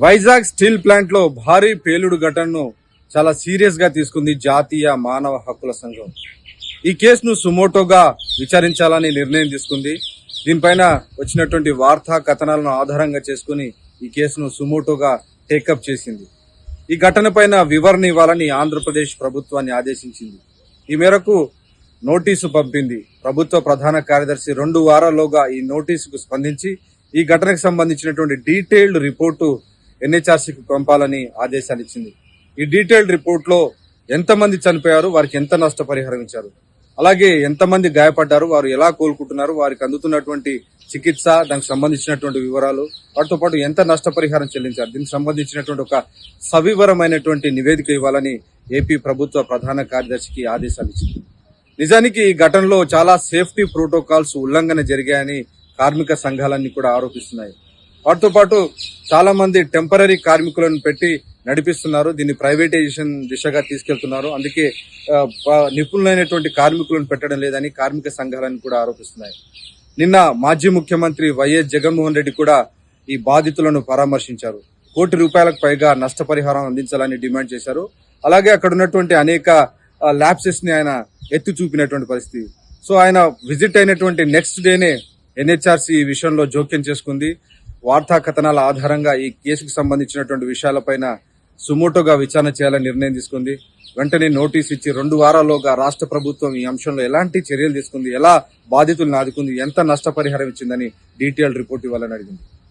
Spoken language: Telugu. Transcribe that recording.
వైజాగ్ స్టీల్ ప్లాంట్ లో భారీ పేలుడు ఘటనను చాలా సీరియస్ గా తీసుకుంది జాతీయ మానవ హక్కుల సంఘం. ఈ కేసును సుమోటోగా విచారించాలని నిర్ణయం తీసుకుంది. దీనిపైన వచ్చినటువంటి వార్తా కథనాలను ఆధారంగా చేసుకుని ఈ కేసును సుమోటోగా టేకప్ చేసింది. ఈ ఘటన పైన వివరణ ఇవ్వాలని ఆంధ్రప్రదేశ్ ప్రభుత్వాన్ని ఆదేశించింది. ఈ మేరకు నోటీసు పంపింది. ప్రభుత్వ ప్రధాన కార్యదర్శి 2 వారాల్లోగా ఈ నోటీసుకు స్పందించి ఈ ఘటనకు సంబంధించినటువంటి డీటెయిల్డ్ రిపోర్టు ఎన్హెచ్ఆర్సీకి పంపాలని ఆదేశాలు ఇచ్చింది. ఈ డీటెయిల్డ్ రిపోర్ట్ లో ఎంతమంది చనిపోయారు, వారికి ఎంత నష్టపరిహారం ఇచ్చారు, అలాగే ఎంతమంది గాయపడ్డారు, వారు ఎలా కోలుకుంటున్నారు, వారికి అందుతున్నటువంటి చికిత్స, దానికి సంబంధించినటువంటి వివరాలు, వాటితో పాటు ఎంత నష్టపరిహారం చెల్లించారు, దీనికి సంబంధించినటువంటి ఒక సవివరమైనటువంటి నివేదిక ఇవ్వాలని ఏపీ ప్రభుత్వ ప్రధాన కార్యదర్శికి ఆదేశాలు ఇచ్చింది. నిజానికి ఈ ఘటనలో చాలా సేఫ్టీ ప్రోటోకాల్స్ ఉల్లంఘన జరిగాయని కార్మిక సంఘాలన్నీ కూడా ఆరోపిస్తున్నాయి. వాటితో పాటు చాలా మంది టెంపరరీ కార్మికులను పెట్టి నడిపిస్తున్నారు, దీన్ని ప్రైవేటైజేషన్ దిశగా తీసుకెళ్తున్నారు, అందుకే నిపుణులైనటువంటి కార్మికులను పెట్టడం లేదని కార్మిక సంఘాలను కూడా ఆరోపిస్తున్నాయి. నిన్న మాజీ ముఖ్యమంత్రి వైఎస్ జగన్మోహన్ రెడ్డి కూడా ఈ బాధితులను పరామర్శించారు. ₹1 కోటి పైగా నష్టపరిహారం అందించాలని డిమాండ్ చేశారు. అలాగే అక్కడ ఉన్నటువంటి అనేక ల్యాప్సెస్ ని ఆయన ఎత్తి చూపినటువంటి పరిస్థితి. సో ఆయన విజిట్ అయినటువంటి నెక్స్ట్ డేనే ఎన్హెచ్ఆర్సీ ఈ విషయంలో జోక్యం చేసుకుంది. వార్తా కథనాల ఆధారంగా ఈ కేసుకు సంబంధించినటువంటి విషయాలపైన సుమోటోగా విచారణ చేయాలని నిర్ణయం తీసుకుంది. వెంటనే నోటీస్ ఇచ్చి 2 వారాల్లోగా రాష్ట్ర ప్రభుత్వం ఈ అంశంలో ఎలాంటి చర్యలు తీసుకుంది, ఎలా బాధితులను ఆదుకుంది, ఎంత నష్టపరిహారం ఇచ్చిందని డీటెయిల్డ్ రిపోర్ట్ ఇవ్వాలని అడిగింది.